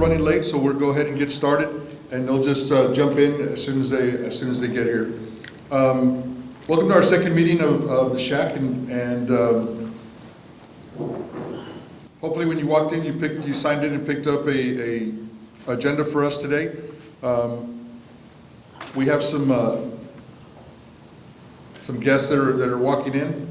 running late, so we'll go ahead and get started, and they'll just jump in as soon as they get here. Welcome to our second meeting of the SHAC, and hopefully when you walked in, you signed in and picked up a agenda for us today. We have some guests that are walking in.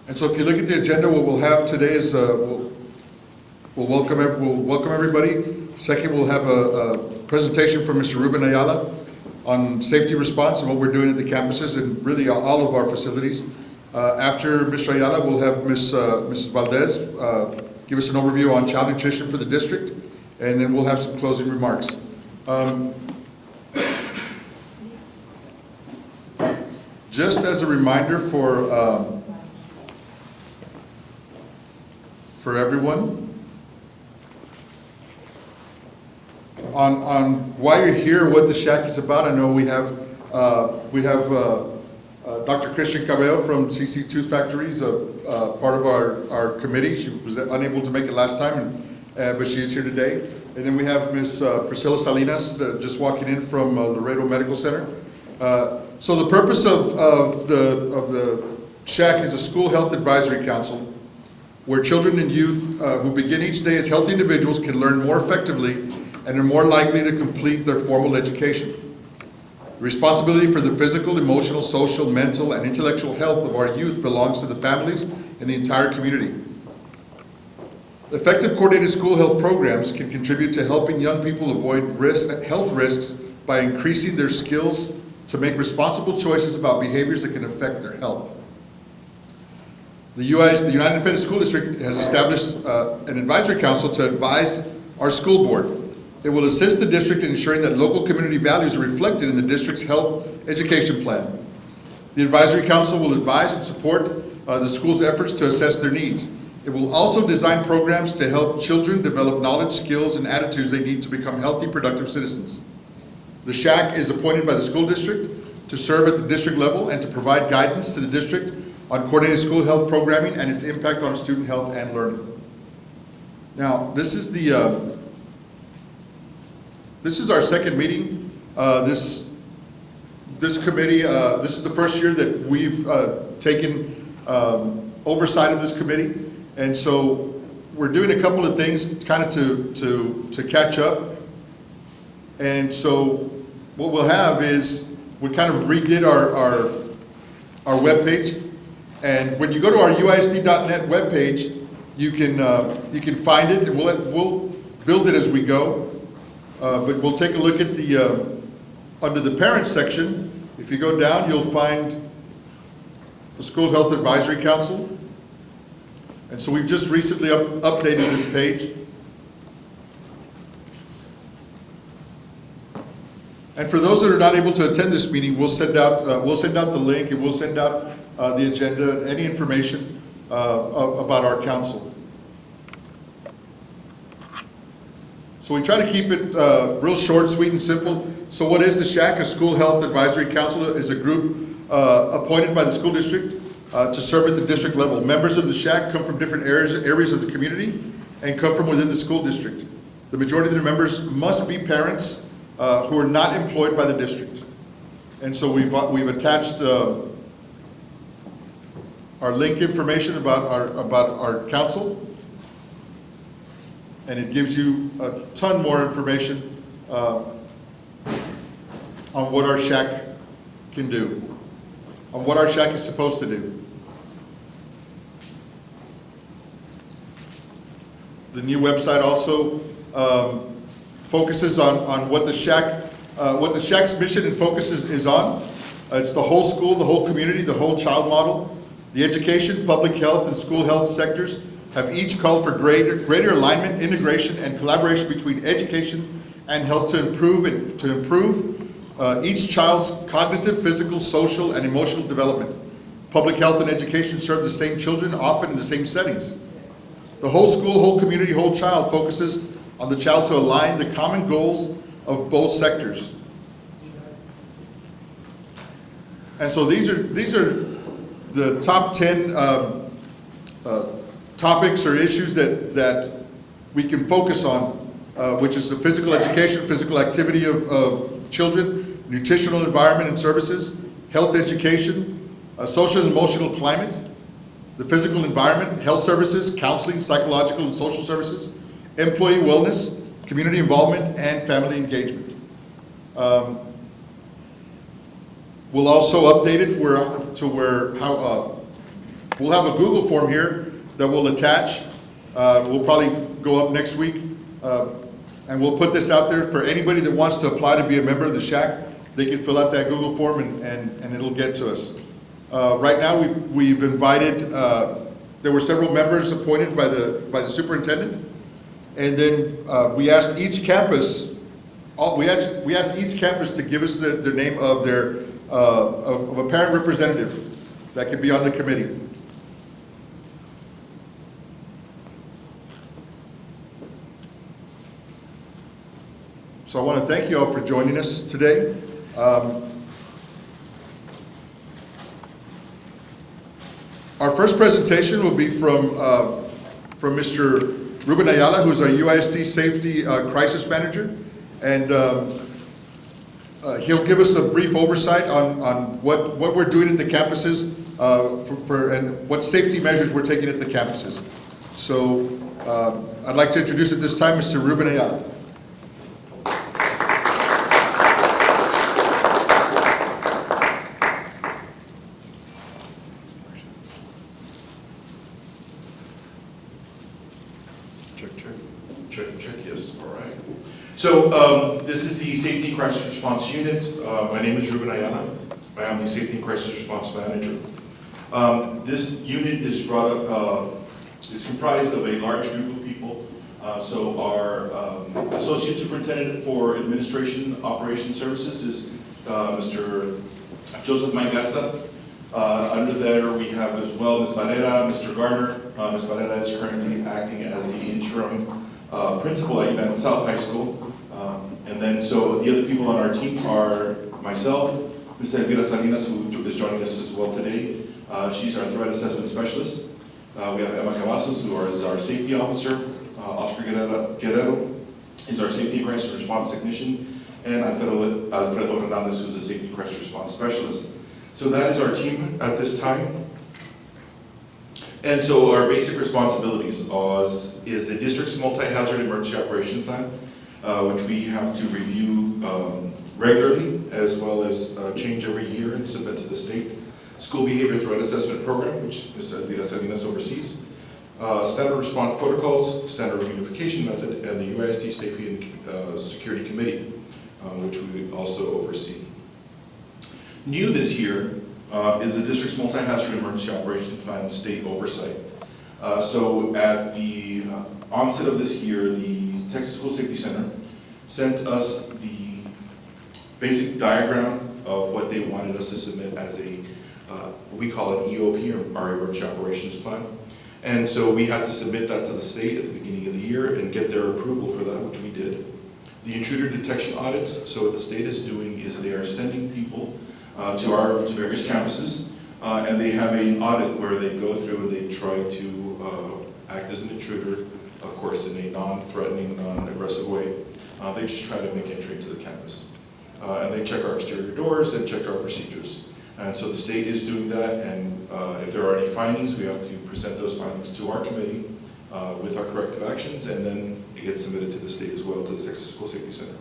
And so if you look at the agenda, what we'll have today is we'll welcome everybody. Second, we'll have a presentation from Mr. Ruben Ayala on safety response and what we're doing at the campuses and really all of our facilities. After Mr. Ayala, we'll have Mrs. Valdez give us an overview on child nutrition for the district, and then we'll have some closing remarks. Just as a reminder for everyone on why you're here, what the SHAC is about. I know we have Dr. Christian Cabello from CC Tooth Factory, is part of our committee. She was unable to make it last time, but she is here today. And then we have Ms. Priscilla Salinas just walking in from Laredo Medical Center. So the purpose of the SHAC is a School Health Advisory Council, where children and youth who begin each day as healthy individuals can learn more effectively and are more likely to complete their formal education. The responsibility for the physical, emotional, social, mental, and intellectual health of our youth belongs to the families and the entire community. Effective coordinated school health programs can contribute to helping young people avoid health risks by increasing their skills to make responsible choices about behaviors that can affect their health. The United Independent School District has established an advisory council to advise our school board. It will assist the district in ensuring that local community values are reflected in the district's health education plan. The advisory council will advise and support the school's efforts to assess their needs. It will also design programs to help children develop knowledge, skills, and attitudes they need to become healthy, productive citizens. The SHAC is appointed by the school district to serve at the district level and to provide guidance to the district on coordinated school health programming and its impact on student health and learning. Now, this is our second meeting. This committee, this is the first year that we've taken oversight of this committee, and so we're doing a couple of things kind of to catch up. And so what we'll have is we kind of redid our webpage. And when you go to our UISD.net webpage, you can find it, and we'll build it as we go. But we'll take a look at the under the parents section. If you go down, you'll find the School Health Advisory Council. And so we've just recently updated this page. And for those that are not able to attend this meeting, we'll send out the link, and we'll send out the agenda, any information about our council. So we try to keep it real short, sweet, and simple. So what is the SHAC? A School Health Advisory Council is a group appointed by the school district to serve at the district level. Members of the SHAC come from different areas of the community and come from within the school district. The majority of the members must be parents who are not employed by the district. And so we've attached our link information about our council, and it gives you a ton more information on what our SHAC can do, on what our SHAC is supposed to do. The new website also focuses on what the SHAC's mission and focus is on. It's the whole school, the whole community, the whole child model. The education, public health, and school health sectors have each called for greater alignment, integration, and collaboration between education and health to improve each child's cognitive, physical, social, and emotional development. Public health and education serve the same children, often in the same settings. The whole school, whole community, whole child focuses on the child to align the common goals of both sectors. And so these are the top 10 topics or issues that we can focus on, which is the physical education, physical activity of children, nutritional environment and services, health education, social and emotional climate, the physical environment, health services, counseling, psychological and social services, employee wellness, community involvement, and family engagement. We'll also update it we'll have a Google form here that we'll attach. We'll probably go up next week, and we'll put this out there for anybody that wants to apply to be a member of the SHAC. They can fill out that Google form and it'll get to us. Right now, we've invited. There were several members appointed by the superintendent, and then we asked each campus. We asked each campus to give us the name of their of a parent representative that could be on the committee. So I want to thank you all for joining us today. Our first presentation will be from Mr. Ruben Ayala, who's our UISD Safety Crisis Manager, and he'll give us a brief oversight on what we're doing at the campuses and what safety measures we're taking at the campuses. So I'd like to introduce at this time Mr. Ruben Ayala. Check, yes, all right. So this is the Safety Crisis Response Unit. My name is Ruben Ayala. I am the Safety and Crisis Response Manager. This unit is is comprised of a large group of people. So our Associate Superintendent for Administration Operation Services is Mr. Joseph Maigasa. Under there we have as well Ms. Barrera, Mr. Garner. Ms. Barrera is currently acting as the interim principal at United South High School. And then so the other people on our team are myself, Ms. Elvira Salinas, who is joining us as well today. She's our threat assessment specialist. We have Emma Cavazos, who is our safety officer. Oscar Guerrero is our safety and crisis response technician. And Alfredo Hernandez, who's a safety and crisis response specialist. So that is our team at this time. And so our basic responsibilities is the district's multi-hazard emergency operation plan, which we have to review regularly, as well as change every year and submit to the state. School behavior threat assessment program, which Ms. Elvira Salinas oversees. Standard response protocols, standard unification method, and the UISD Safety and Security Committee, which we also oversee. New this year is the district's multi-hazard emergency operation plan state oversight. So at the onset of this year, the Texas School Safety Center sent us the basic diagram of what they wanted us to submit as a, what we call an EOP, or our emergency operations plan. And so we had to submit that to the state at the beginning of the year and get their approval for that, which we did. The intruder detection audits, so what the state is doing is they are sending people to various campuses, and they have an audit where they go through and they try to act as an intruder, of course in a non-threatening, non-aggressive way. They just try to make entry into the campus. And they check our exterior doors and check our procedures. And so the state is doing that, and if there are any findings, we have to present those findings to our committee with our corrective actions, and then it gets submitted to the state as well, to the Texas School Safety Center.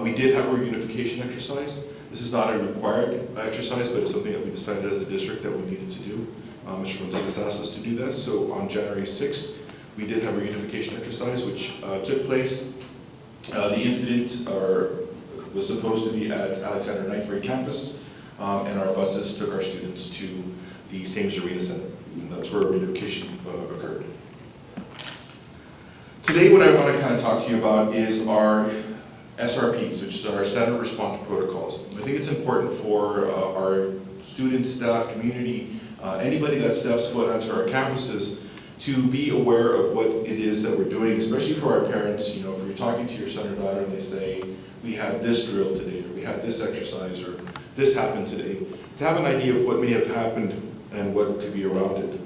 We did have our unification exercise. This is not a required exercise, but it's something that we decided as a district that we needed to do. Mr. Gonzalez asked us to do that, so on January 6th, we did have a unification exercise, which took place. The incident was supposed to be at Alexander Ninth Grade campus, and our buses took our students to the Sames Arena Center, and that's where reunification occurred. Today, what I want to kind of talk to you about is our SRPs, which is our standard response protocols. I think it's important for our students, staff, community, anybody that steps foot onto our campuses to be aware of what it is that we're doing, especially for our parents. You know, if you're talking to your son or daughter and they say, we had this drill today, or we had this exercise, or this happened today, to have an idea of what may have happened and what could be around it.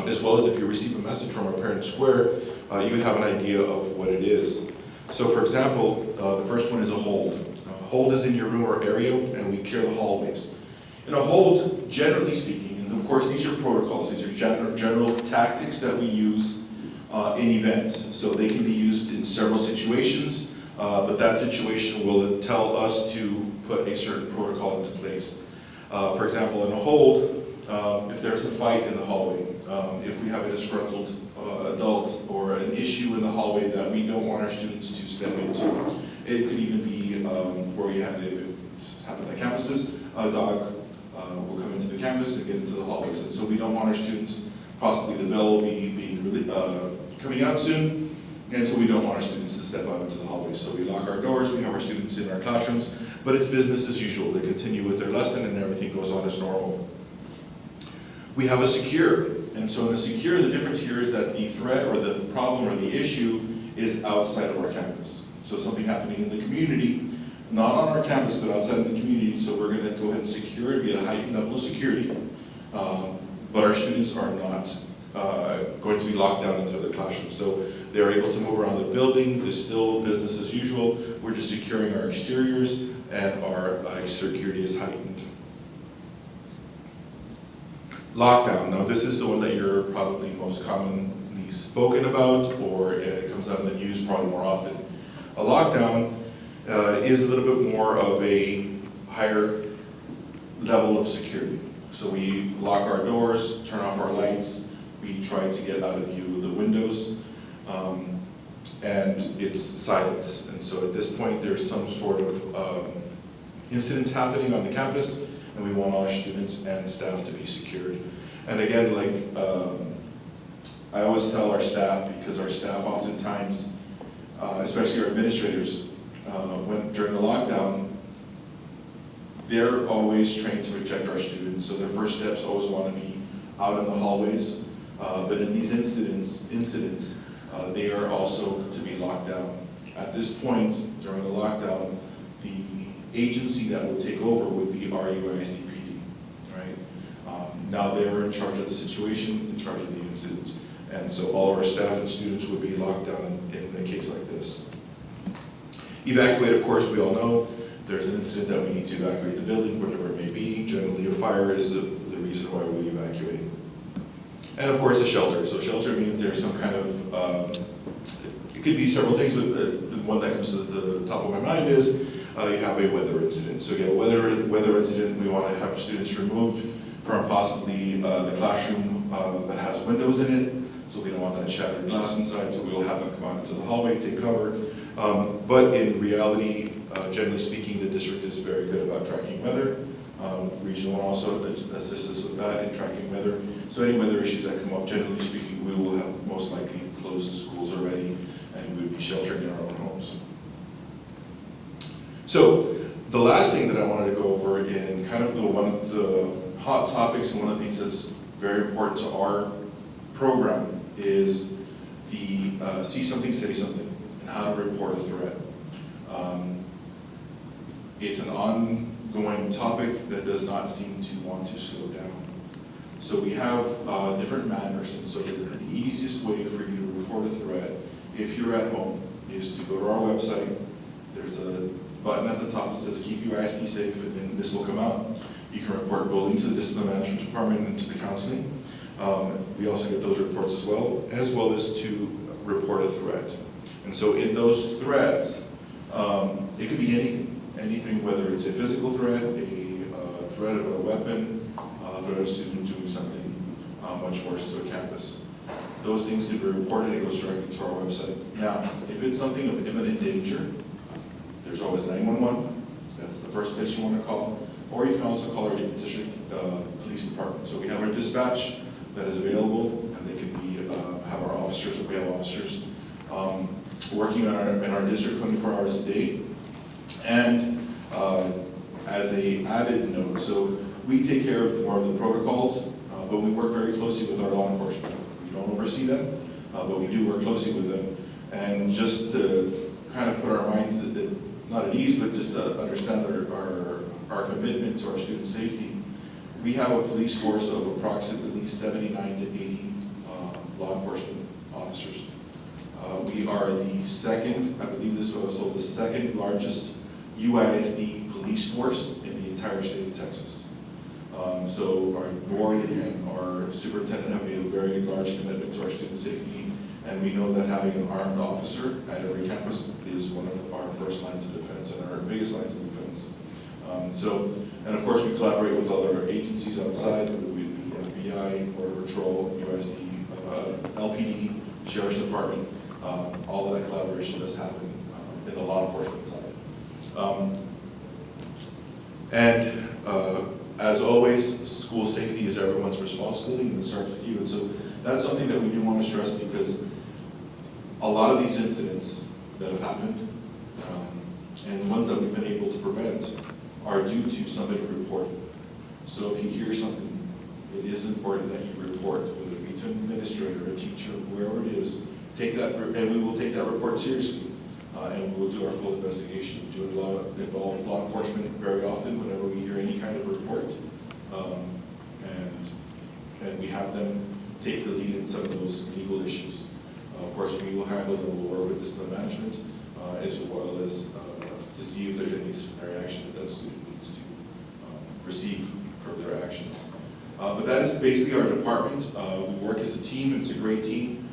As well as if you receive a message from our parent square, you have an idea of what it is. So for example, the first one is a hold. Hold is in your room or area, and we clear the hallways. In a hold, generally speaking, and of course these are protocols, these are general tactics that we use in events. So they can be used in several situations, but that situation will tell us to put a certain protocol into place. For example, in a hold, if there's a fight in the hallway, if we have a disgruntled adult or an issue in the hallway that we don't want our students to step into, it could even be where we have it happen at campuses, a dog will come into the campus and get into the hallways. And so we don't want our students, possibly the bell will be coming out soon, and so we don't want our students to step out into the hallways. So we lock our doors, we have our students in our classrooms, but it's business as usual. They continue with their lesson and everything goes on as normal. We have a secure, and so in a secure, the difference here is that the threat or the problem or the issue is outside of our campus. So something happening in the community, not on our campus, but outside of the community, so we're gonna go ahead and secure it, be at a heightened level of security, but our students are not going to be locked down into the classroom. So they're able to move around the building, there's still business as usual, we're just securing our exteriors, and our security is heightened. Lockdown, now this is the one that you're probably most commonly spoken about, or it comes out in the news probably more often. A lockdown is a little bit more of a higher level of security. So we lock our doors, turn off our lights, we try to get out of view of the windows, and it's silence. And so at this point there's some sort of incident happening on the campus, and we want all our students and staff to be secured. And again, like I always tell our staff, because our staff oftentimes, especially our administrators, during the lockdown, they're always trained to protect our students. So their first steps always want to be out in the hallways. But in these incidents, they are also to be locked down. At this point, during the lockdown, the agency that would take over would be RUISD-PD, right? Now they're in charge of the situation, in charge of the incidents. And so all of our staff and students would be locked down in a case like this. Evacuate, of course, we all know, there's an incident that we need to evacuate the building, whatever it may be. Generally a fire is the reason why we evacuate. And of course a shelter. So shelter means there's some kind of, it could be several things, but the one that comes to the top of my mind is you have a weather incident. So you have a weather incident, we want to have students removed from possibly the classroom that has windows in it. So we don't want that shattered glass inside, so we'll have them come out into the hallway, take cover. But in reality, generally speaking, the district is very good about tracking weather. Region 1 also assists us with that in tracking weather. So any weather issues that come up, generally speaking, we will have most likely closed schools already, and we would be sheltering in our own homes. So the last thing that I wanted to go over in kind of one of the hot topics, and one of the things that's very important to our program is the see something, say something, and how to report a threat. It's an ongoing topic that does not seem to want to slow down. So we have different manners, and so the easiest way for you to report a threat, if you're at home, is to go to our website. There's a button at the top that says keep your ISD safe, and then this will come out. You can report bullying to the discipline management department and to the counseling. We also get those reports as well as to report a threat. And so in those threats, it could be anything, whether it's a physical threat, a threat of a weapon, a threat of a student doing something much worse to a campus. Those things can be reported, it goes directly to our website. Now, if it's something of imminent danger, there's always 911, that's the first place you want to call, or you can also call our district police department. So we have our dispatch that is available, and they can be, have our officers, or we have officers working in our district 24 hours a day. And as a added note, so we take care of more of the protocols, but we work very closely with our law enforcement. We don't oversee them, but we do work closely with them. And just to kind of put our minds not at ease, but just to understand our commitment to our student safety, we have a police force of approximately 79 to 80 law enforcement officers. We are the second, I believe this was also the second largest UISD police force in the entire state of Texas. So our board and our superintendent have made a very large commitment to our student safety, and we know that having an armed officer at every campus is one of our first lines of defense and our biggest lines of defense. And of course we collaborate with other agencies outside, whether it be FBI, Border Patrol, USD, LPD, Sheriff's Department. All of that collaboration does happen in the law enforcement side. As always, school safety is everyone's responsibility, and it starts with you. And so that's something that we do want to stress, because a lot of these incidents that have happened, and ones that we've been able to prevent, are due to somebody reporting. So if you hear something, it is important that you report, whether it be to an administrator, a teacher, whoever it is. Take that, and we will take that report seriously, and we'll do our full investigation. We do involve law enforcement very often whenever we hear any kind of report, and we have them take the lead in some of those legal issues. Of course, we will handle and we'll work with discipline management, as well as to see if there's any disciplinary action that student needs to receive for their actions. But that is basically our department. We work as a team, and it's a great team.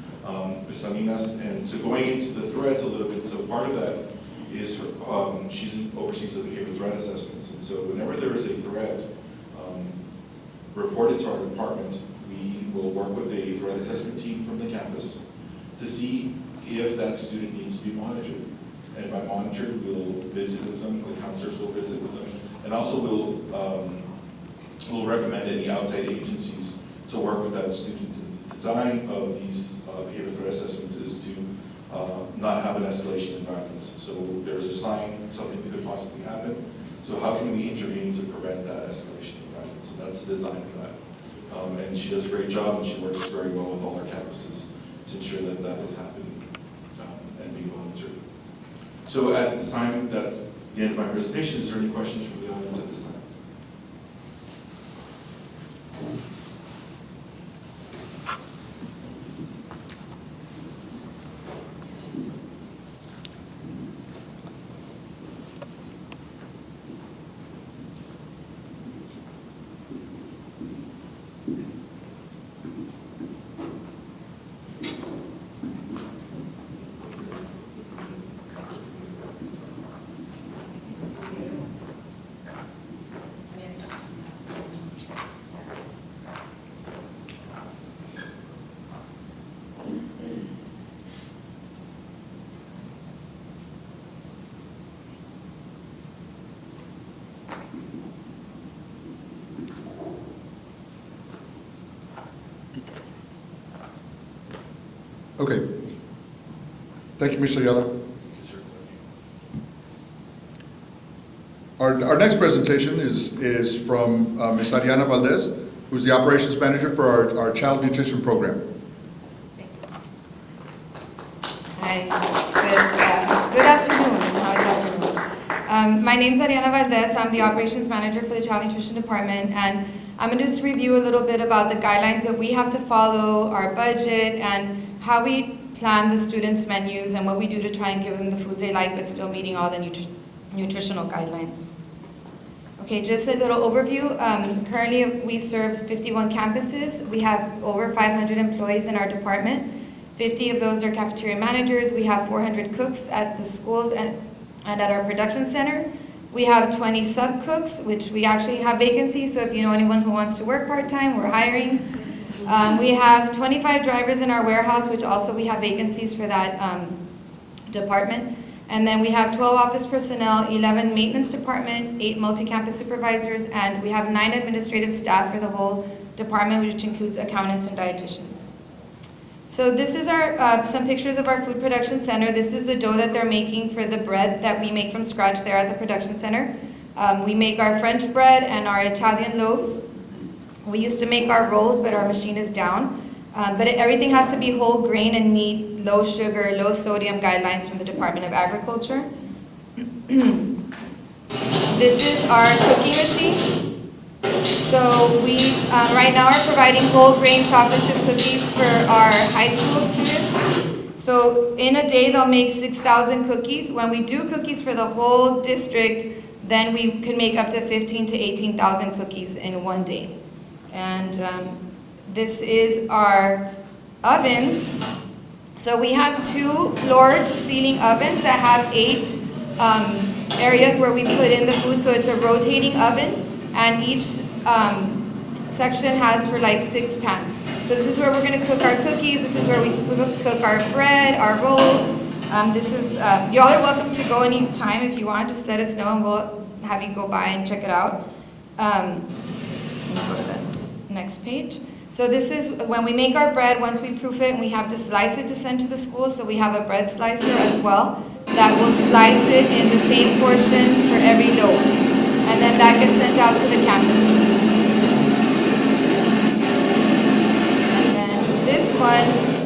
Ms. Salinas, and so going into the threats a little bit, so part of that is she oversees the behavior threat assessments, and so whenever there is a threat reported to our department, we will work with a threat assessment team from the campus to see if that student needs to be monitored. And by monitored, we'll visit with them, the counselors will visit with them, and also we'll recommend any outside agencies to work with that student. The design of these behavior threat assessments is to not have an escalation in violence. So there's a sign something that could possibly happen. So how can we intervene to prevent that escalation of violence? And that's the design of that. And she does a great job, and she works very well with all our campuses to ensure that that is happening and being monitored. So at this time, that's the end of my presentation. Is there any questions from the audience at this time? Okay. Thank you, Mr. Ayala. Our next presentation is from Ms. Ariana Valdez, who's the operations manager for our child nutrition program. Hi, good afternoon. How is afternoon? My name is Ariana Valdez. I'm the operations manager for the child nutrition department, and I'm going to just review a little bit about the guidelines that we have to follow, our budget, and how we plan the students' menus and what we do to try and give them the foods they like, but still meeting all the nutritional guidelines. Okay, just a little overview. Currently, we serve 51 campuses. We have over 500 employees in our department. 50 of those are cafeteria managers. We have 400 cooks at the schools and at our production center. We have 20 sub-cooks, which we actually have vacancies, so if you know anyone who wants to work part-time, we're hiring. We have 25 drivers in our warehouse, which also we have vacancies for that department. And then we have 12 office personnel, 11 maintenance department, 8 multi-campus supervisors, and we have 9 administrative staff for the whole department, which includes accountants and dietitians. So this is our some pictures of our food production center. This is the dough that they're making for the bread that we make from scratch there at the production center. We make our French bread and our Italian loaves. We used to make our rolls, but our machine is down. Everything has to be whole grain and meat, low sugar, low sodium guidelines from the Department of Agriculture. This is our cookie machine. So we right now are providing whole grain chocolate chip cookies for our high school students. So in a day, they'll make 6,000 cookies. When we do cookies for the whole district, then we can make up to 15 to 18,000 cookies in one day. And this is our ovens. So we have 2 floor-to-ceiling ovens that have 8 areas where we put in the food. So it's a rotating oven, and each section has for like 6 pans. So this is where we're going to cook our cookies. This is where we cook our bread, our rolls. Y'all are welcome to go any time if you want. Just let us know and we'll have you go by and check it out. Let me go to the next page. So this is when we make our bread. Once we proof it, and we have to slice it to send to the school. So we have a bread slicer as well that will slice it in the same portion for every loaf. And then that gets sent out to the campuses.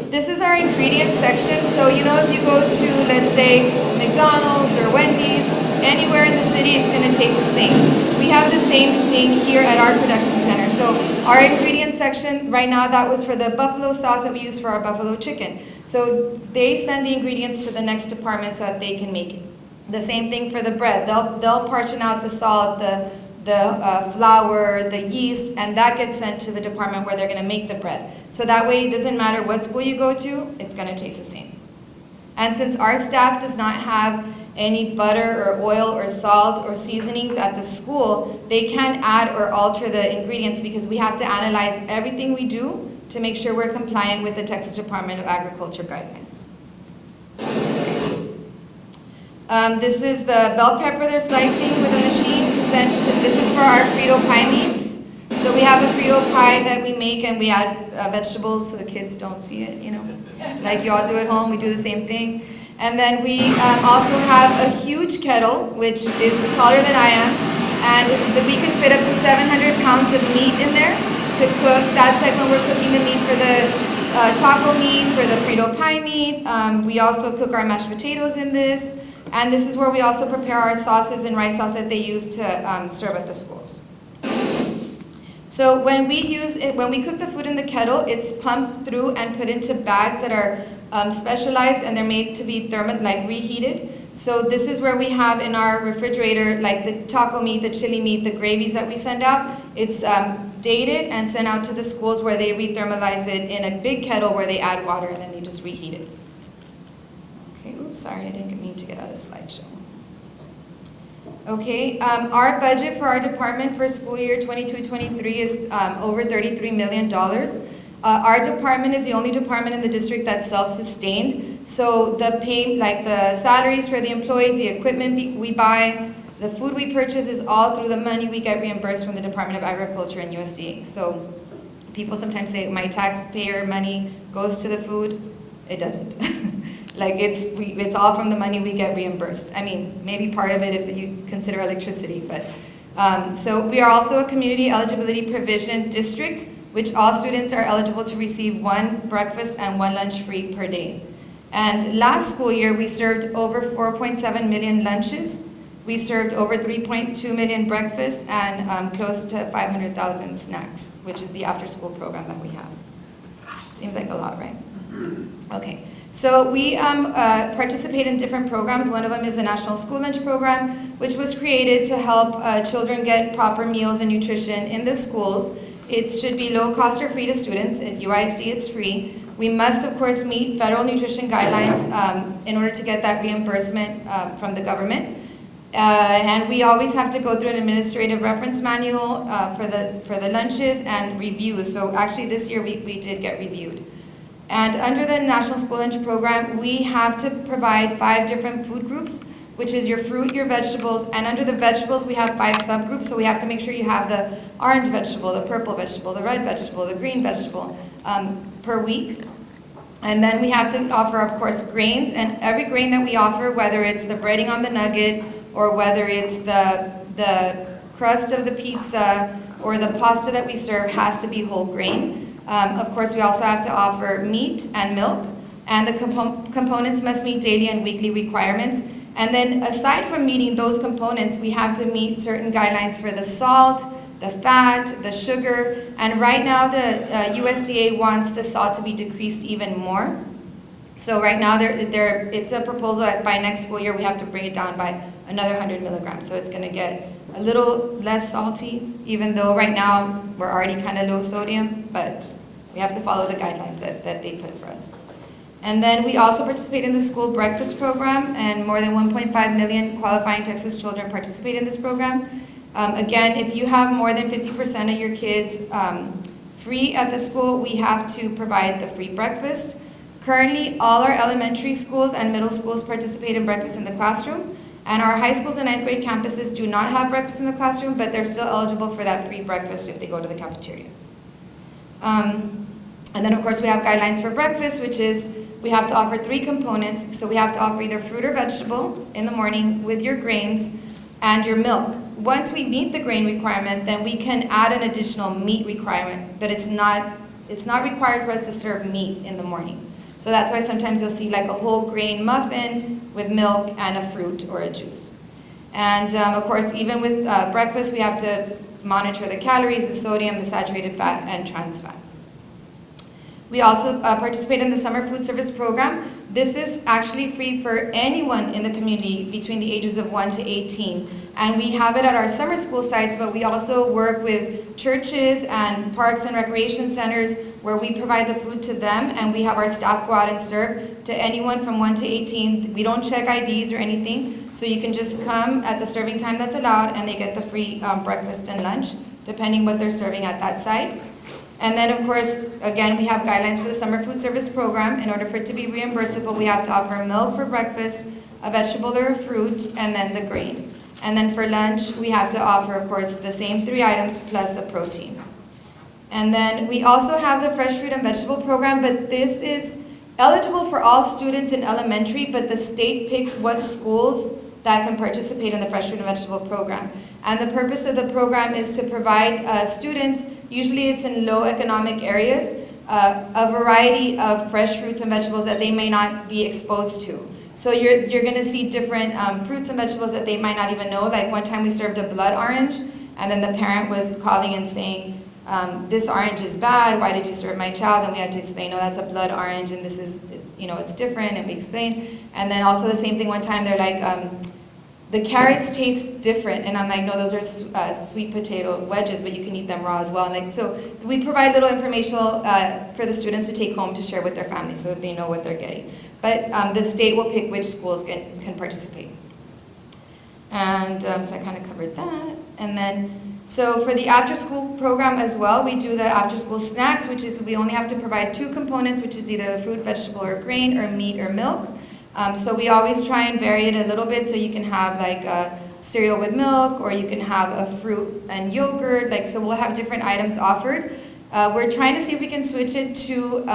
This is our ingredient section. So you know, if you go to, let's say, McDonald's or Wendy's, anywhere in the city, it's going to taste the same. We have the same thing here at our production center. So our ingredient section, right now, that was for the buffalo sauce that we use for our buffalo chicken. So they send the ingredients to the next department so that they can make it. The same thing for the bread. They'll portion out the salt, the flour, the yeast, and that gets sent to the department where they're going to make the bread. So that way, it doesn't matter what school you go to, it's going to taste the same. And since our staff does not have any butter or oil or salt or seasonings at the school, they can't add or alter the ingredients because we have to analyze everything we do to make sure we're compliant with the Texas Department of Agriculture guidelines. This is the bell pepper they're slicing with a machine to send to, this is for our Frito pie meats. So we have a Frito pie that we make and we add vegetables so the kids don't see it, you know. Like you all do at home, we do the same thing. And then we also have a huge kettle, which is taller than I am, and we can fit up to 700 pounds of meat in there to cook. That's like when we're cooking the meat for the taco meat, for the Frito pie meat. We also cook our mashed potatoes in this. And this is where we also prepare our sauces and rice sauce that they use to serve at the schools. So when we cook the food in the kettle, it's pumped through and put into bags that are specialized, and they're made to be reheated. So this is where we have in our refrigerator, like the taco meat, the chili meat, the gravies that we send out. It's dated and sent out to the schools where they rethermalize it in a big kettle where they add water and then they just reheat it. Okay, oops, sorry, I didn't mean to get out of slideshow. Okay, our budget for our department for school year 22-23 is over $33 million. Our department is the only department in the district that's self-sustained. So the salaries for the employees, the equipment we buy, the food we purchase is all through the money we get reimbursed from the Department of Agriculture and USDA. So people sometimes say my taxpayer money goes to the food. It doesn't. It's all from the money we get reimbursed. I mean, maybe part of it if you consider electricity, but so we are also a community eligibility provision district, which all students are eligible to receive 1 breakfast and 1 lunch free per day. And last school year, we served over 4.7 million lunches. We served over 3.2 million breakfasts and close to 500,000 snacks, which is the after-school program that we have. Seems like a lot, right? Okay. So we participate in different programs. One of them is the National School Lunch Program, which was created to help children get proper meals and nutrition in the schools. It should be low cost or free to students. At UISD, it's free. We must, of course, meet federal nutrition guidelines in order to get that reimbursement from the government. And we always have to go through an administrative reference manual for the lunches and reviews. So actually this year we did get reviewed. And under the National School Lunch Program, we have to provide 5 different food groups, which is your fruit, your vegetables, and under the vegetables we have 5 subgroups, so we have to make sure you have the orange vegetable, the purple vegetable, the red vegetable, the green vegetable per week. And then we have to offer, of course, grains, and every grain that we offer, whether it's the breading on the nugget, or whether it's the crust of the pizza, or the pasta that we serve, has to be whole grain. Of course, we also have to offer meat and milk, and the components must meet daily and weekly requirements. And then aside from meeting those components, we have to meet certain guidelines for the salt, the fat, the sugar, and right now the USDA wants the salt to be decreased even more. So right now, it's a proposal that by next school year, we have to bring it down by another 100 milligrams. So it's gonna get a little less salty, even though right now, we're already kind of low sodium, but we have to follow the guidelines that they put for us. And then we also participate in the school breakfast program, and more than 1.5 million qualifying Texas children participate in this program. Again, if you have more than 50% of your kids free at the school, we have to provide the free breakfast. Currently, all our elementary schools and middle schools participate in breakfast in the classroom, and our high schools and ninth grade campuses do not have breakfast in the classroom, but they're still eligible for that free breakfast if they go to the cafeteria. And then of course we have guidelines for breakfast, which is we have to offer 3 components. So we have to offer either fruit or vegetable in the morning with your grains and your milk. Once we meet the grain requirement, then we can add an additional meat requirement, but it's not required for us to serve meat in the morning. So that's why sometimes you'll see like a whole grain muffin with milk and a fruit or a juice. And of course, even with breakfast, we have to monitor the calories, the sodium, the saturated fat, and trans fat. We also participate in the summer food service program. This is actually free for anyone in the community between the ages of 1 to 18. And we have it at our summer school sites, but we also work with churches and parks and recreation centers where we provide the food to them, and we have our staff go out and serve to anyone from 1 to 18. We don't check IDs or anything, so you can just come at the serving time that's allowed, and they get the free breakfast and lunch, depending what they're serving at that site. And then, of course, again, we have guidelines for the summer food service program. In order for it to be reimbursable, we have to offer milk for breakfast, a vegetable or a fruit, and then the grain. And then for lunch, we have to offer, of course, the same 3 items plus a protein. And then we also have the fresh fruit and vegetable program, but this is eligible for all students in elementary, but the state picks what schools that can participate in the fresh fruit and vegetable program. And the purpose of the program is to provide students, usually it's in low economic areas, a variety of fresh fruits and vegetables that they may not be exposed to. So you're gonna see different fruits and vegetables that they might not even know. Like one time we served a blood orange, and then the parent was calling and saying, this orange is bad, why did you serve my child? And we had to explain, no, that's a blood orange, and this is, it's different, and we explained. And then also the same thing one time, they're like, the carrots taste different, and I'm like, no, those are sweet potato wedges, but you can eat them raw as well. And like, so we provide little informational for the students to take home to share with their families so that they know what they're getting. But the state will pick which schools can participate. And so I kind of covered that. And then, so for the after-school program as well, we do the after-school snacks, which is we only have to provide 2 components, which is either a fruit, vegetable, or grain, or meat or milk. So we always try and vary it a little bit, so you can have like a cereal with milk, or you can have a fruit and yogurt, so we'll have different items offered. We're trying to see if we can switch it to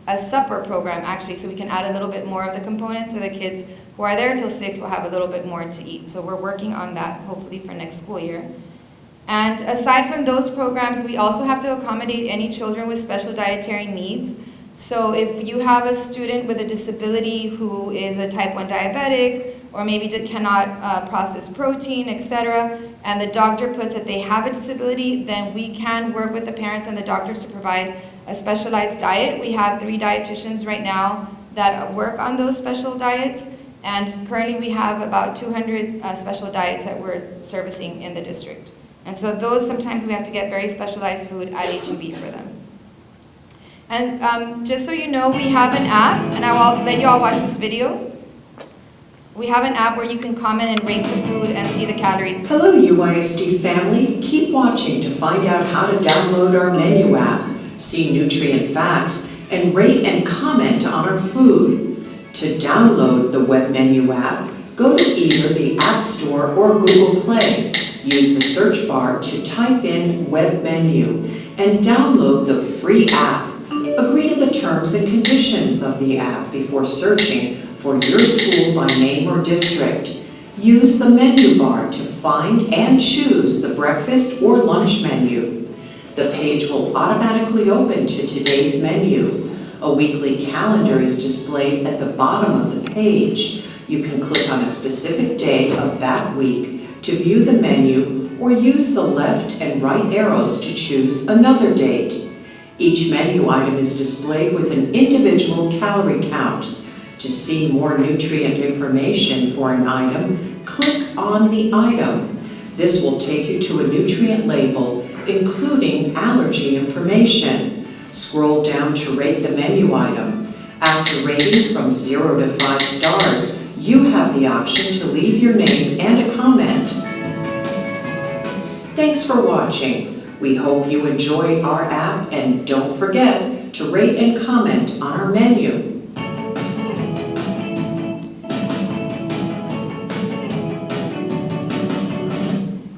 a supper program, actually, so we can add a little bit more of the components, so the kids who are there till 6 will have a little bit more to eat. So we're working on that, hopefully for next school year. And aside from those programs, we also have to accommodate any children with special dietary needs. So if you have a student with a disability who is a type 1 diabetic, or maybe cannot process protein, etc., and the doctor puts that they have a disability, then we can work with the parents and the doctors to provide a specialized diet. We have 3 dietitians right now that work on those special diets, and currently we have about 200 special diets that we're servicing in the district. And so those, sometimes we have to get very specialized food at HEB for them. And just so you know, we have an app, and I will let you all watch this video. We have an app where you can comment and rate the food and see the calories. Hello UISD family, keep watching to find out how to download our menu app, see nutrient facts, and rate and comment on our food. To download the web menu app, go to either the App Store or Google Play. Use the search bar to type in web menu and download the free app. Agree to the terms and conditions of the app before searching for your school by name or district. Use the menu bar to find and choose the breakfast or lunch menu. The page will automatically open to today's menu. A weekly calendar is displayed at the bottom of the page. You can click on a specific day of that week to view the menu, or use the left and right arrows to choose another date. Each menu item is displayed with an individual calorie count. To see more nutrient information for an item, click on the item. This will take you to a nutrient label, including allergy information. Scroll down to rate the menu item. After rating from 0 to 5 stars, you have the option to leave your name and a comment. Thanks for watching. We hope you enjoy our app, and don't forget to rate and comment on our menu.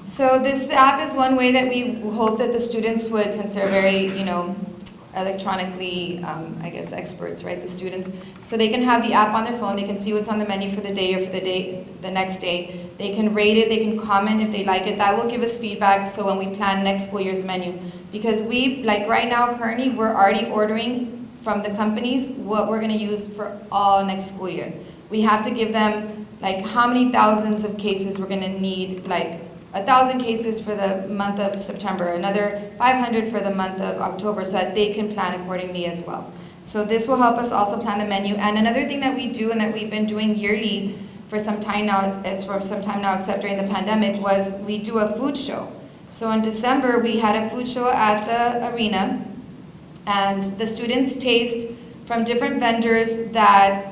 So this app is one way that we hope that the students would, since they're very, electronically, I guess, experts, right, the students, so they can have the app on their phone, they can see what's on the menu for the day or for the next day. They can rate it, they can comment if they like it. That will give us feedback so when we plan next school year's menu. Because like right now, currently, we're already ordering from the companies what we're gonna use for all next school year. We have to give them, like, how many thousands of cases we're gonna need, like, 1,000 cases for the month of September, another 500 for the month of October, so that they can plan accordingly as well. So this will help us also plan the menu. And another thing that we do and that we've been doing yearly for some time now, except during the pandemic, was we do a food show. So in December, we had a food show at the arena, and the students taste from different vendors that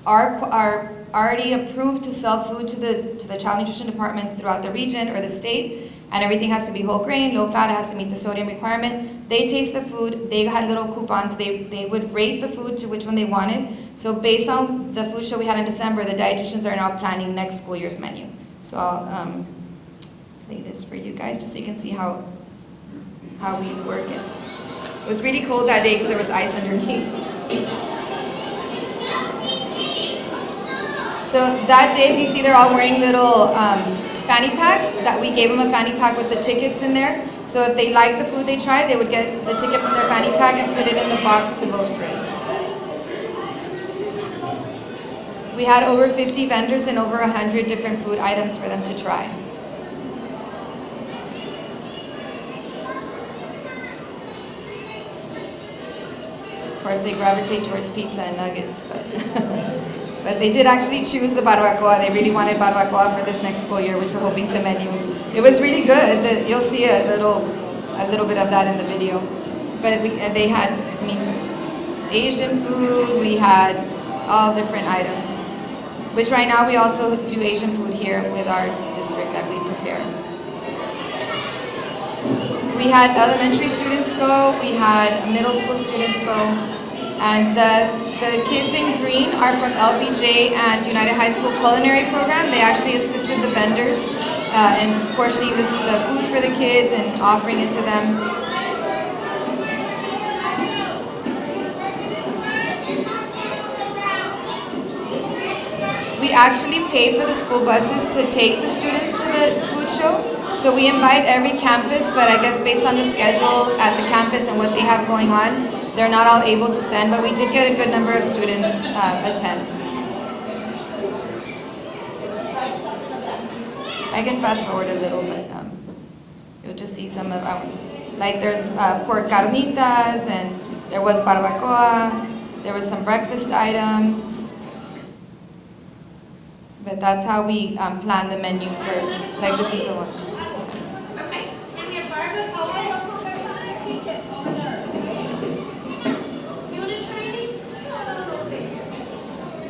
are already approved to sell food to the child nutrition departments throughout the region or the state, and everything has to be whole grain, low fat, it has to meet the sodium requirement. They taste the food, they had little coupons, they would rate the food to which one they wanted. So based on the food show we had in December, the dietitians are now planning next school year's menu. So I'll play this for you guys just so you can see how we work it. It was really cold that day because there was ice underneath. So that day, if you see, they're all wearing little fanny packs, that we gave them a fanny pack with the tickets in there. So if they liked the food they tried, they would get the ticket from their fanny pack and put it in the box to vote for it. We had over 50 vendors and over 100 different food items for them to try. Of course, they gravitate towards pizza and nuggets, but but they did actually choose the barbacoa. They really wanted barbacoa for this next school year, which we're hoping to menu. It was really good. You'll see a little bit of that in the video. But they had Asian food. We had all different items. Which right now we also do Asian food here with our district that we prepare. We had elementary students go. We had middle school students go. And the kids in green are from LBJ and United High School Culinary Program. They actually assisted the vendors in portioning the food for the kids and offering it to them. We actually pay for the school buses to take the students to the food show. So we invite every campus, but I guess based on the schedule at the campus and what they have going on, they're not all able to send, but we did get a good number of students attend. I can fast forward a little, but you'll just see some of like there's pork carnitas, and there was barbacoa, there was some breakfast items. But that's how we plan the menu for, like this is the one. Okay, and we have barbacoa.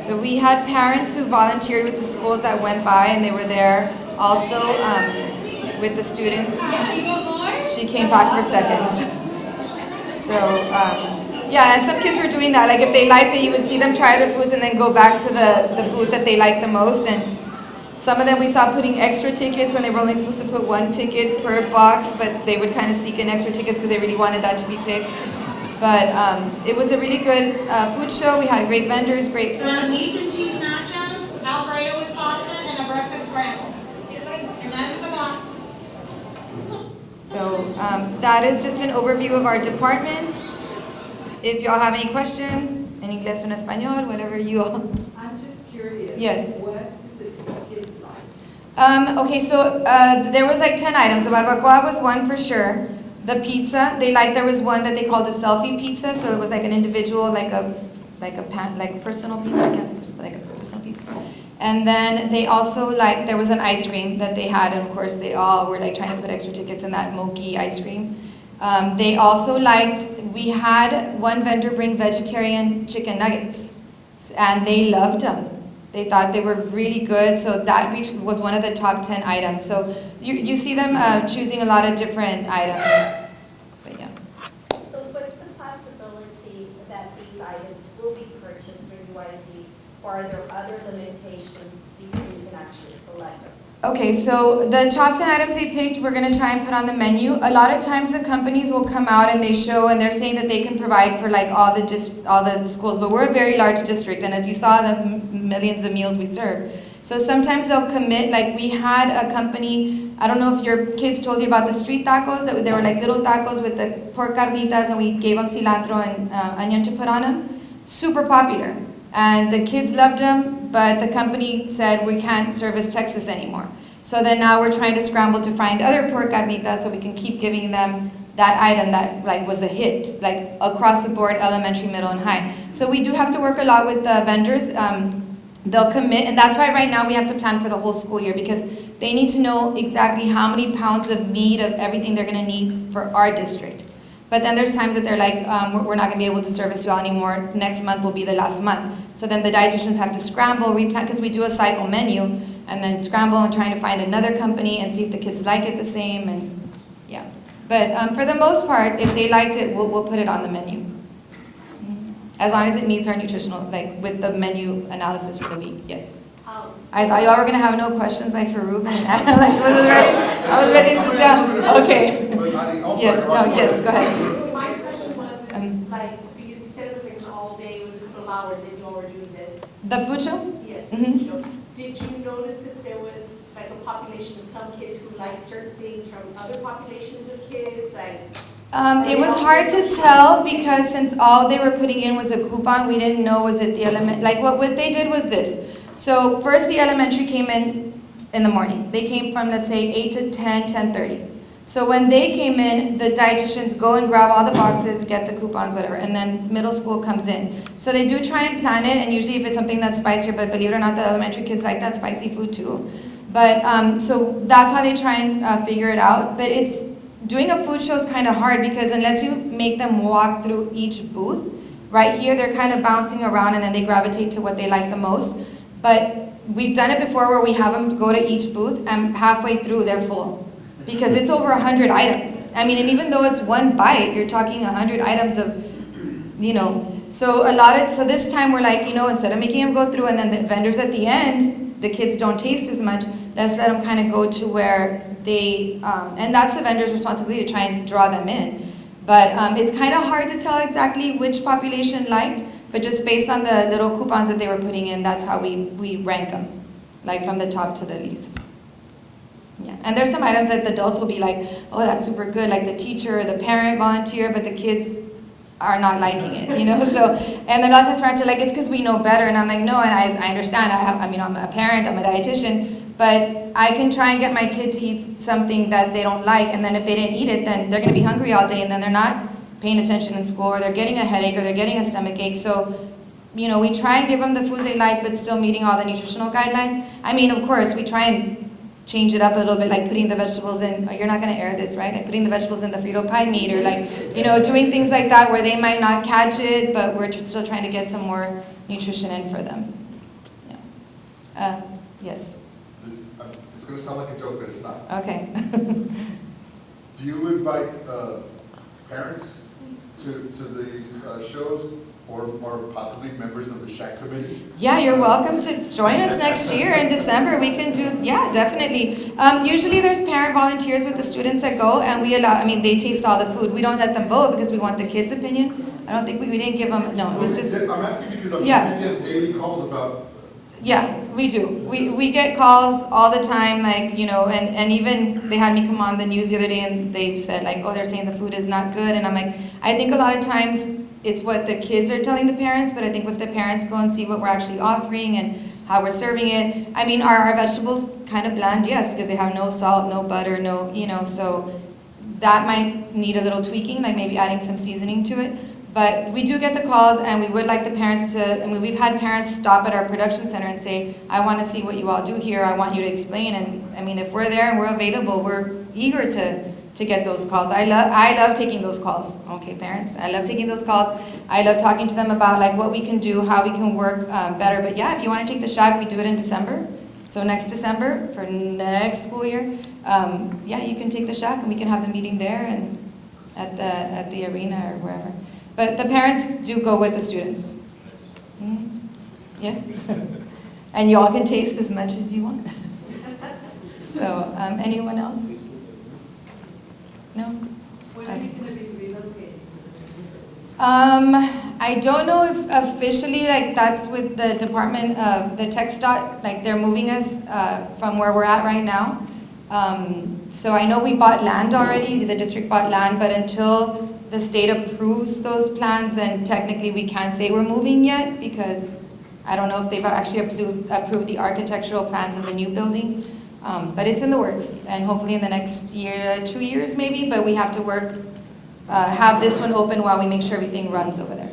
So we had parents who volunteered with the schools that went by, and they were there also with the students. She came back for seconds. So yeah, and some kids were doing that. Like if they liked it, you would see them try their foods and then go back to the booth that they liked the most. And some of them we saw putting extra tickets when they were only supposed to put one ticket per box, but they would kind of sneak in extra tickets because they really wanted that to be picked. But it was a really good food show. We had great vendors, great food. Beef and cheese nachos, Alfredo with pasta, and a breakfast scramble. And that's the box. So that is just an overview of our department. If y'all have any questions, en inglés o en español, whatever you all. I'm just curious. Yes. What did the kids like? Okay, so there was like 10 items. The barbacoa was one for sure. The pizza, there was one that they called a selfie pizza, so it was like an individual, like a personal pizza, I can't say personal, like a personal pizza. And then they also there was an ice cream that they had, and of course they all were like trying to put extra tickets in that Moki ice cream. They also we had one vendor bring vegetarian chicken nuggets, and they loved them. They thought they were really good, so that was one of the top 10 items. So you see them choosing a lot of different items. But yeah. So what's the possibility that these items will be purchased through UIZ, or are there other limitations before you can actually select them? Okay, so the top 10 items they picked, we're going to try and put on the menu. A lot of times the companies will come out and they show, and they're saying that they can provide for all the schools, but we're a very large district, and as you saw, the millions of meals we serve. So sometimes they'll commit, we had a company, I don't know if your kids told you about the street tacos, they were like little tacos with the pork carnitas, and we gave them cilantro and onion to put on them. Super popular. And the kids loved them, but the company said we can't service Texas anymore. So then now we're trying to scramble to find other pork carnitas so we can keep giving them that item that was a hit, across the board, elementary, middle, and high. So we do have to work a lot with the vendors. They'll commit, and that's why right now we have to plan for the whole school year, because they need to know exactly how many pounds of meat, of everything they're gonna need for our district. But then there's times that they're like, we're not gonna be able to service you all anymore. Next month will be the last month. So then the dietitians have to scramble, replan, because we do a cycle menu, and then scramble and trying to find another company and see if the kids like it the same, and yeah. But for the most part, if they liked it, we'll put it on the menu. As long as it meets our nutritional, with the menu analysis for the week, yes. I thought y'all were gonna have no questions for Ruben. I was ready to sit down. Okay. Yes, yes, go ahead. My question was, because you said it was an all day, it was a couple of hours that you all were doing this. The food show? Yes, the Mhm. food show. Did you notice that there was a population of some kids who liked certain things from other populations of kids, It was hard to tell because since all they were putting in was a coupon, we didn't know was it the element, what they did was this. So first the elementary came in the morning. They came from, let's say, 8 to 10, 10:30. So when they came in, the dietitians go and grab all the boxes, get the coupons, whatever, and then middle school comes in. So they do try and plan it, and usually if it's something that's spicier, but believe it or not, the elementary kids like that spicy food too. But, so that's how they try and figure it out. But doing a food show is kind of hard because unless you make them walk through each booth, right here they're kind of bouncing around and then they gravitate to what they like the most. But we've done it before where we have them go to each booth and halfway through they're full. Because it's over 100 items. I mean, and even though it's one bite, you're talking 100 items of, so this time we're instead of making them go through and then the vendors at the end, the kids don't taste as much, let's let them kind of go to where they, and that's the vendor's responsibility to try and draw them in. But it's kind of hard to tell exactly which population liked, but just based on the little coupons that they were putting in, that's how we rank them, from the top to the least. Yeah, and there's some items that the adults will be like, oh, that's super good, like the teacher or the parent volunteer, but the kids are not liking it, So, and then a lot of times parents are like, it's because we know better, and I'm like, no, and I understand. I'm a parent, I'm a dietitian, but I can try and get my kid to eat something that they don't like, and then if they didn't eat it, then they're going to be hungry all day, and then they're not paying attention in school, or they're getting a headache, or they're getting a stomach ache. So, we try and give them the foods they like, but still meeting all the nutritional guidelines. I mean, of course, we try and change it up a little bit, like putting the vegetables in, you're not going to air this, right? Like putting the vegetables in the Frito pie meat, or doing things like that where they might not catch it, but we're just still trying to get some more nutrition in for them. Yeah. Yes. It's going to sound like a joke, but it's not. Okay. Do you invite parents to these shows, or possibly members of the SHAC committee? Yeah, you're welcome to join us next year in December. We can do, yeah, definitely. Usually there's parent volunteers with the students that go, and they taste all the food. We don't let them vote because we want the kids' opinion. I don't think we didn't give them, no, it was just. I'm asking because I'm Yeah. getting daily calls about. Yeah, we do. We get calls all the time, and even they had me come on the news the other day and they said oh, they're saying the food is not good, and I'm like, I think a lot of times it's what the kids are telling the parents, but I think if the parents go and see what we're actually offering and how we're serving it, are our vegetables kind of bland? Yes, because they have no salt, no butter, no, so That might need a little tweaking, like maybe adding some seasoning to it. But we do get the calls, and we would like the parents to, I mean, we've had parents stop at our production center and say, I want to see what you all do here, I want you to explain. And I mean, if we're there and we're available, we're eager to get those calls. I love taking those calls, okay, parents? I love taking those calls. I love talking to them about like what we can do, how we can work better. But yeah, if you want to take the SHAC, we do it in December. So next December, for next school year, yeah, you can take the SHAC and we can have the meeting there and at the arena or wherever. But the parents do go with the students. Mhm. Yeah. And you all can taste as much as you want. So, anyone else? No? When are you going to be relocating? I don't know if officially, like, that's with the Department of the Tech Dot, like, they're moving us from where we're at right now. So I know we bought land already, the district bought land, but until the state approves those plans, then technically we can't say we're moving yet, because I don't know if they've actually approved the architectural plans of the new building. But it's in the works, and hopefully in the next year, 2 years maybe, but we have to work, have this one open while we make sure everything runs over there.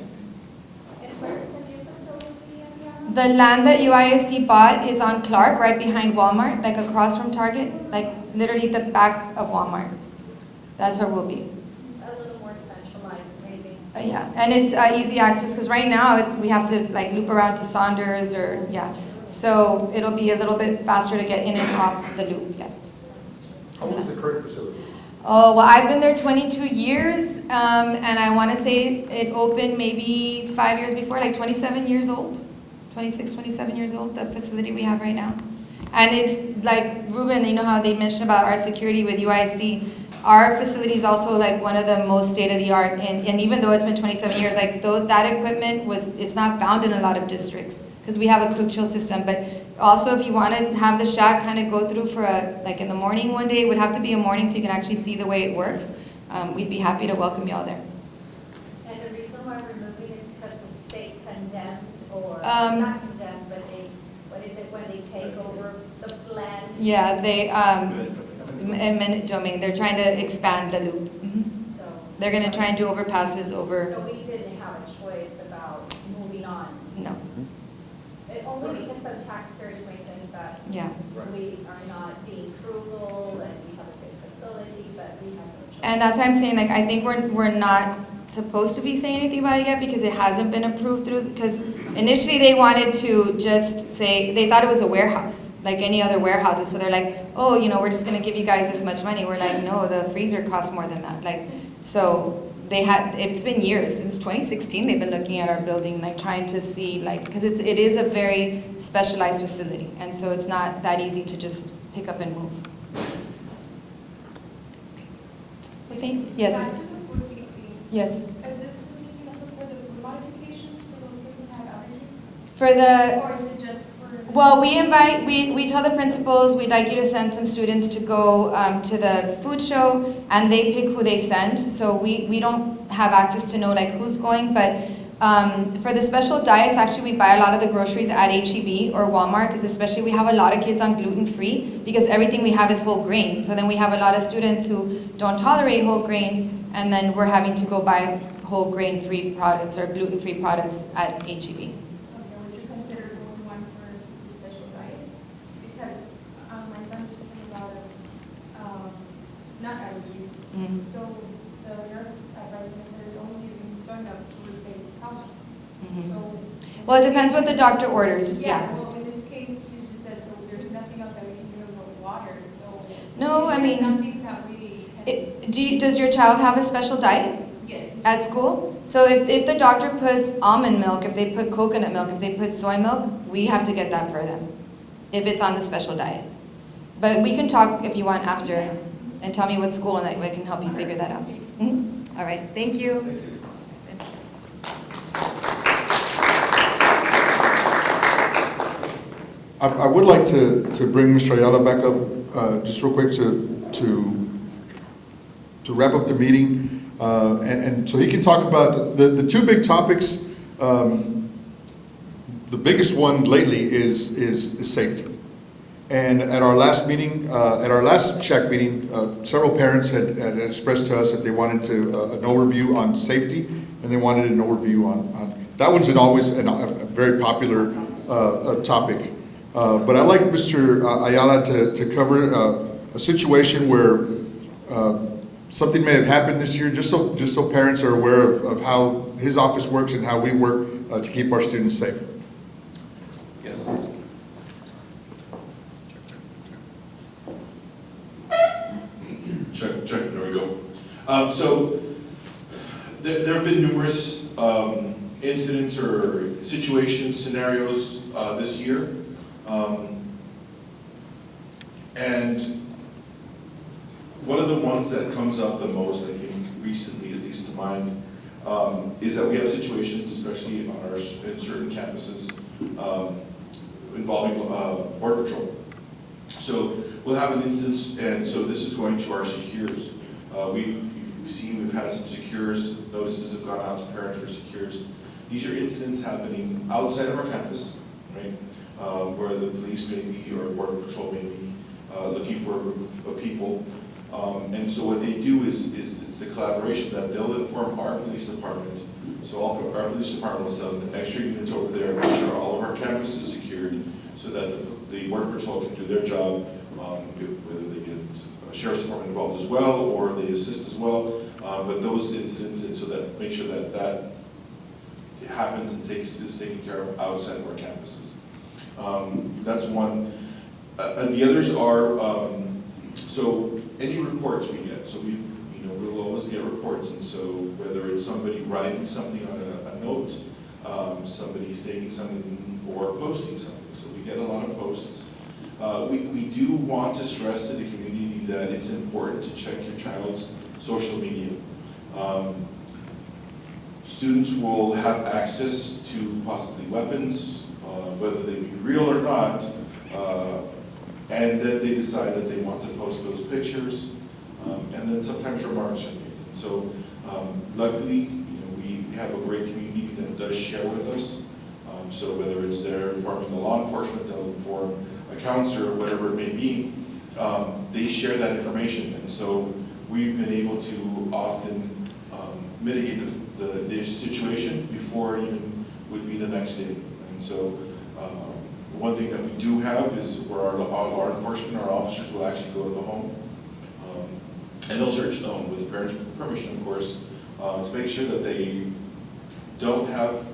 And where's the new facility, Ariana? The land that UISD bought is on Clark, right behind Walmart, like across from Target, like literally the back of Walmart. That's where we'll be. A little more centralized, maybe. Yeah, and it's easy access, because right now we have to like loop around to Saunders or, yeah. So it'll be a little bit faster to get in and off the loop, yes. How old is the current facility? Oh, well, I've been there 22 years, and I want to say it opened maybe 5 years before, like 27 years old, 26, 27 years old, the facility we have right now. And it's like, Ruben, you know how they mentioned about our security with UISD, our facility is also like one of the most state-of-the-art, and even though it's been 27 years, like that equipment it's not found in a lot of districts, because we have a cook chill system. But also, if you want to have the SHAC kind of go through for like in the morning one day, it would have to be a morning so you can actually see the way it works. We'd be happy to welcome you all there. And the reason why we're moving is because the state condemned, or Um, not condemned, but they, what is it, when they take over the land? Yeah, they, eminent domain, they're trying to expand the loop. Mhm. So, They're going to try and do overpasses over, so we didn't have a choice about moving on. no, Only because some taxpayers may think that yeah. we are not being frugal and we have a good facility, but we have no choice. And that's why I'm saying, like, I think we're not supposed to be saying anything about it yet, because it hasn't been approved through, because initially they wanted to just say, they thought it was a warehouse, like any other warehouses, so they're like, oh, you know, we're just gonna give you guys this much money. We're like, no, the freezer costs more than that. Like, so it's been years, since 2016, they've been looking at our building, like trying to see, like, because it is a very specialized facility, and so it's not that easy to just pick up and move. Okay, yes, Back to the food tasting. yes. Is this food tasting also for the food modifications for those kids who have allergies? For the, Or is it just for? well, we tell the principals, we'd like you to send some students to go to the food show, and they pick who they send. So we don't have access to know like who's going, but for the special diets, actually we buy a lot of the groceries at H-E-B or Walmart, because especially we have a lot of kids on gluten-free, because everything we have is whole grain. So then we have a lot of students who don't tolerate whole grain, and then we're having to go buy whole grain-free products or gluten-free products at H-E-B. Okay, would you consider going one for special diet? Because my son just came out of nut allergies. Mhm. So the nurse advised me they're only giving soy milk to replace cow milk. Mhm. So. Well, it depends what the doctor orders, yeah. Well, in this case, she just said, so there's nothing else that we can give them but water, so. No, I is there mean, something that we can. Does your child have a special diet Yes. at school? So if the doctor puts almond milk, if they put coconut milk, if they put soy milk, we have to get that for them, if it's on the special diet. But we can talk if you want after, and tell me what school, and I can help you figure that out. Mhm. All right, thank you. I would like to bring Mr. Ayala back up just real quick to wrap up the meeting. And so he can talk about the two big topics. The biggest one lately is safety. And at our last meeting, at our last SHAC meeting, several parents had expressed to us that they wanted an overview on safety, and they wanted an overview on that one's always a very popular topic. But I'd like Mr. Ayala to cover a situation where something may have happened this year, just so parents are aware of how his office works and how we work to keep our students safe. Yes. Check, there we go. So there have been numerous incidents or situations, scenarios this year. And one of the ones that comes up the most, I think, recently, at least to mind, is that we have situations, especially on in certain campuses, involving Border Patrol. So we'll have an instance, and so this is going to our secures. We've had some secures, notices have gone out to parents for secures. These are incidents happening outside of our campus, right? Where the police may be, or Border Patrol may be, looking for a group of people. And so what they do is it's a collaboration that they'll inform our police department. So our police department will send extra units over there and make sure all of our campus is secured so that the Border Patrol can do their job, whether they get Sheriff's Department involved as well or they assist as well. But those incidents, and so that make sure that happens and is taken care of outside of our campuses. That's one. And the others are, so any reports we get, so we'll always get reports, and so whether it's somebody writing something on a note, somebody saying something or posting something, so we get a lot of posts. We do want to stress to the community that it's important to check your child's social media. Students will have access to possibly weapons, whether they be real or not, and then they decide that they want to post those pictures, and then sometimes remarks are made. And so luckily, we have a great community that does share with us. So whether it's they're informing the law enforcement, they'll inform a counselor, whatever it may be, they share that information. And so we've been able to often mitigate the situation before it even would be the next day. And so one thing that we do have is where our law enforcement, our officers will actually go to the home, and they'll search the home with the parents' permission, of course, to make sure that they don't have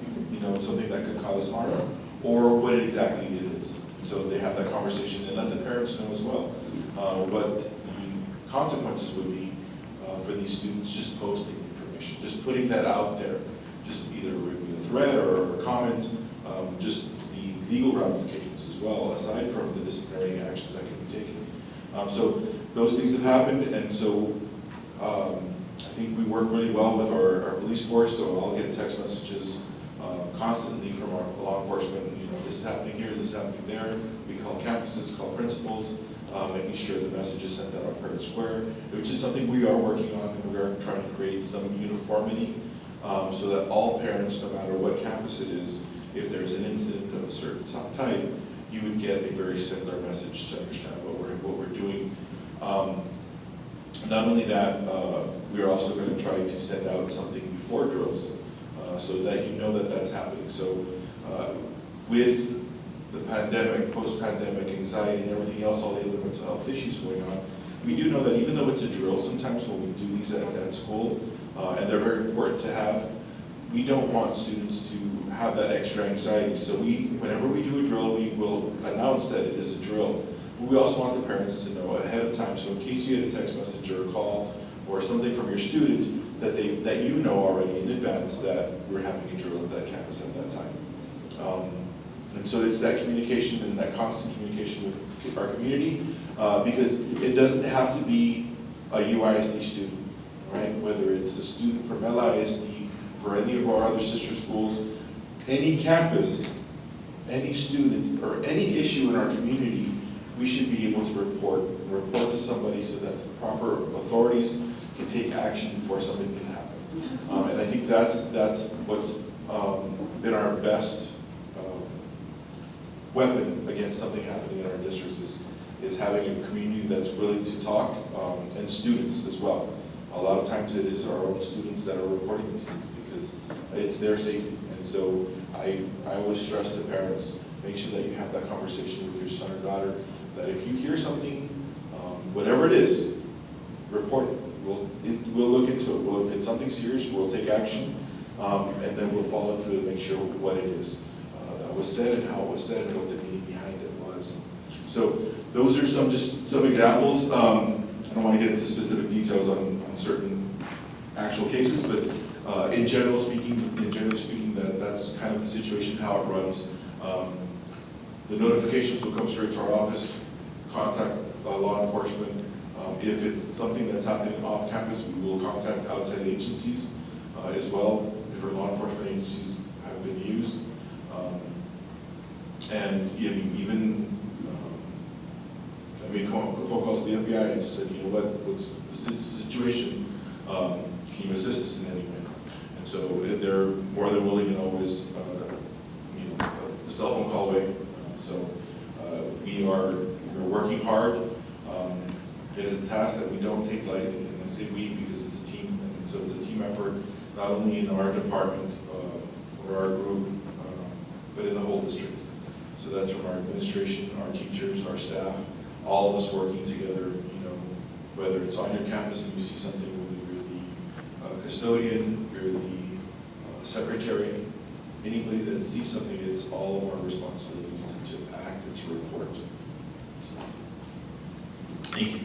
something that could cause harm or what exactly it is. So they have that conversation and let the parents know as well what the consequences would be for these students just posting information, just putting that out there, just either a thread or a comment, just the legal ramifications as well, aside from the disciplinary actions that can be taken. So those things have happened, and so I think we work really well with our police force, so I'll get text messages constantly from our law enforcement, this is happening here, this is happening there. We call campuses, call principals, making sure the message is sent out on Parent Square, which is something we are working on, and we are trying to create some uniformity so that all parents, no matter what campus it is, if there's an incident of a certain type, you would get a very similar message to understand what we're doing. Not only that, we are also going to try to send out something before drills so that you know that that's happening. So with the pandemic, post-pandemic anxiety and everything else, all the other mental health issues going on, we do know that even though it's a drill, sometimes when we do these at school, and they're very important to have, we don't want students to have that extra anxiety. So whenever we do a drill, we will announce that it is a drill. But we also want the parents to know ahead of time, so in case you get a text message or a call or something from your student, that you know already in advance that we're having a drill at that campus at that time. And so it's that communication and that constant communication with our community, because it doesn't have to be a UISD student, right? Whether it's a student from LISD, for any of our other sister schools, any campus, any student, or any issue in our community, we should be able to report to somebody so that the proper authorities can take action before something can happen. And I think that's what's been our best weapon against something happening in our districts is having a community that's willing to talk, and students as well. A lot of times it is our own students that are reporting these things because it's their safety. And so I always stress to parents, make sure that you have that conversation with your son or daughter, that if you hear something, whatever it is, report it. We'll look into it. Well, if it's something serious, we'll take action, and then we'll follow through to make sure what it is that was said and how it was said and what the meaning behind it was. So those are some examples. I don't want to get into specific details on certain actual cases, but in generally speaking, that's kind of the situation, how it runs. The notifications will come straight to our office, contact law enforcement. If it's something that's happening off campus, we will contact outside agencies as well. Different law enforcement agencies have been used. And even I made phone calls to the FBI and just said, you know what's the situation? Can you assist us in any way? And so they're more than willing and always, a cell phone call away. We're working hard. It is a task that we don't take lightly, and I say we because it's a team, and so it's a team effort, not only in our department or our group, but in the whole district. So that's from our administration, our teachers, our staff, all of us working together, whether it's on your campus and you see something, whether you're the custodian, you're the secretary, anybody that sees something, it's all of our responsibilities to act and to report. Thank you.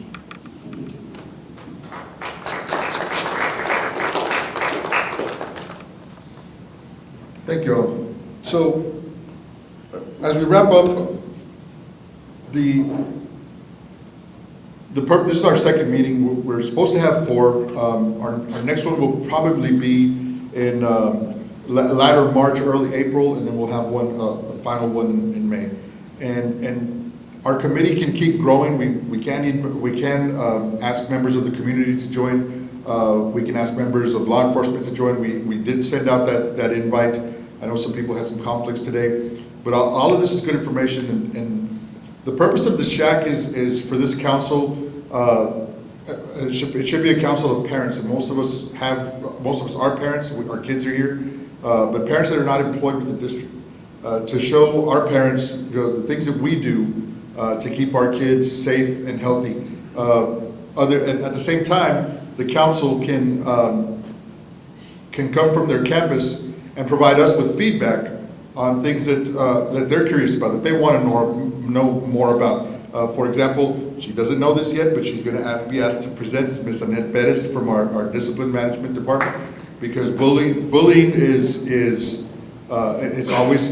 Thank you all. So, as we wrap up, this is our second meeting. We're supposed to have 4. Our next one will probably be in latter March, early April, and then we'll have a final one in May. And our committee can keep growing. We can ask members of the community to join. We can ask members of law enforcement to join. We did send out that invite. I know some people had some conflicts today, but all of this is good information. And the purpose of the SHAC is for this council. It should be a council of parents, and most of us are parents. Our kids are here, but parents that are not employed with the district, to show our parents the things that we do to keep our kids safe and healthy. At the same time, the council can come from their campus and provide us with feedback on things that they're curious about, that they want to know more about. For example, she doesn't know this yet, but she's going to be asked to present Ms. Annette Perez from our discipline management department, because bullying is it's always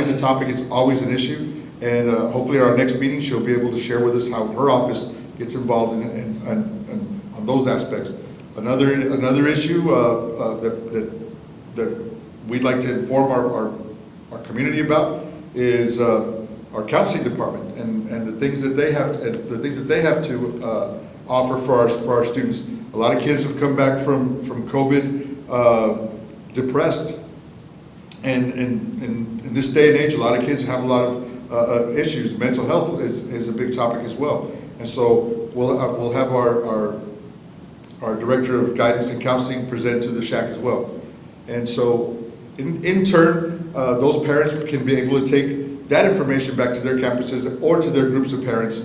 a topic, it's always an issue, and hopefully our next meeting she'll be able to share with us how her office gets involved in on those aspects. Another issue that we'd like to inform our community about is our counseling department and the things that they have to offer for our students. A lot of kids have come back from COVID depressed, and in this day and age, a lot of kids have a lot of issues. Mental health is a big topic as well, and so we'll have our director of guidance and counseling present to the SHAC as well. And so in turn, those parents can be able to take that information back to their campuses or to their groups of parents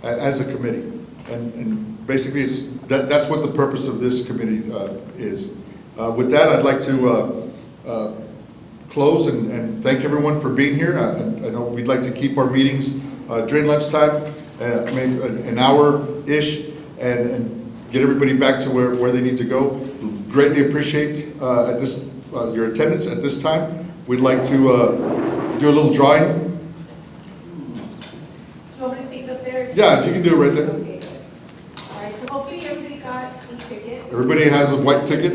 as a committee. And basically that's what the purpose of this committee is. With that, I'd like to close and thank everyone for being here. I know we'd like to keep our meetings during lunchtime, maybe an hour-ish, and get everybody back to where they need to go. Greatly appreciate your attendance at this time. We'd like to do a little drawing. Do you want me to take it up there? Yeah, you can do it right there. Okay, good. All right, so hopefully everybody got a ticket. Everybody has a white ticket.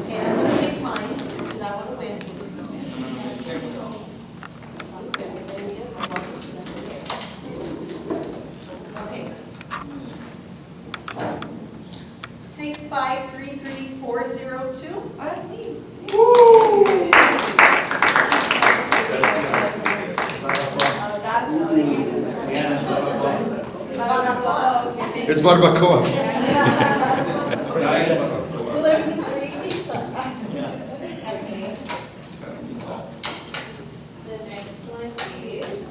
Okay, I'm gonna take mine, because I want to win. There we go. Okay. 6533402. Oh, that's me. Woo! It's barbacoa. Gluten-free pizza. The next one is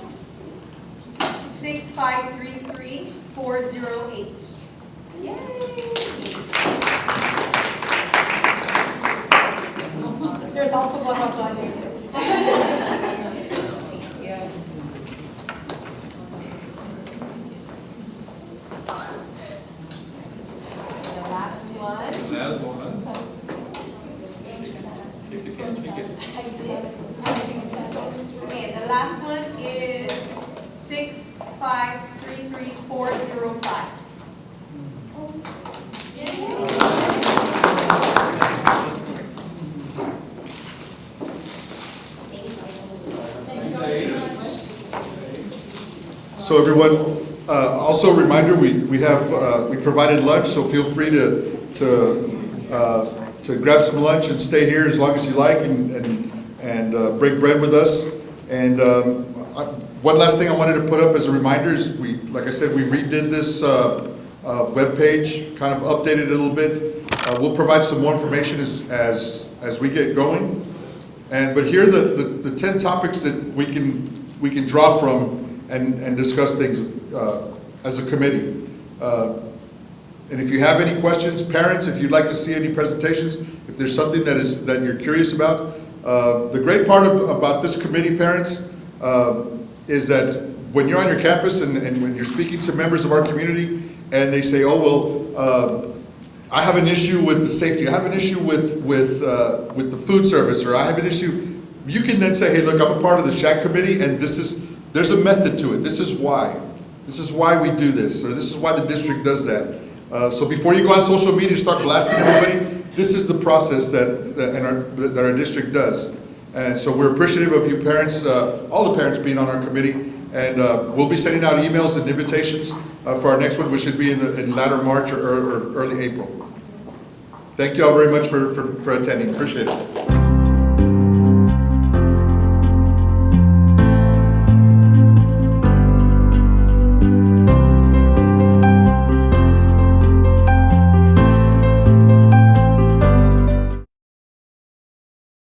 6533408. There's also one on YouTube. The last one. Okay, the last one is 6533405. So everyone, also a reminder, we have, we provided lunch, so feel free to grab some lunch and stay here as long as you like and break bread with us. And one last thing I wanted to put up as a reminder is like I said, we redid this webpage, kind of updated it a little bit. We'll provide some more information as we get going. But here are the 10 topics that we can draw from and discuss things as a committee. And if you have any questions, parents, if you'd like to see any presentations, if there's something that you're curious about, the great part about this committee, parents, is that when you're on your campus and when you're speaking to members of our community and they say, oh, well, I have an issue with the safety, I have an issue with the food service, or I have an issue, you can then say, hey, look, I'm a part of the SHAC committee and there's a method to it. This is why. This is why we do this, or this is why the district does that. So before you go on social media and start blasting everybody, this is the process that our district does. And so we're appreciative of you parents, all the parents being on our committee, and we'll be sending out emails and invitations for our next one, which should be in latter March or early April. Thank you all very much for attending. Appreciate it.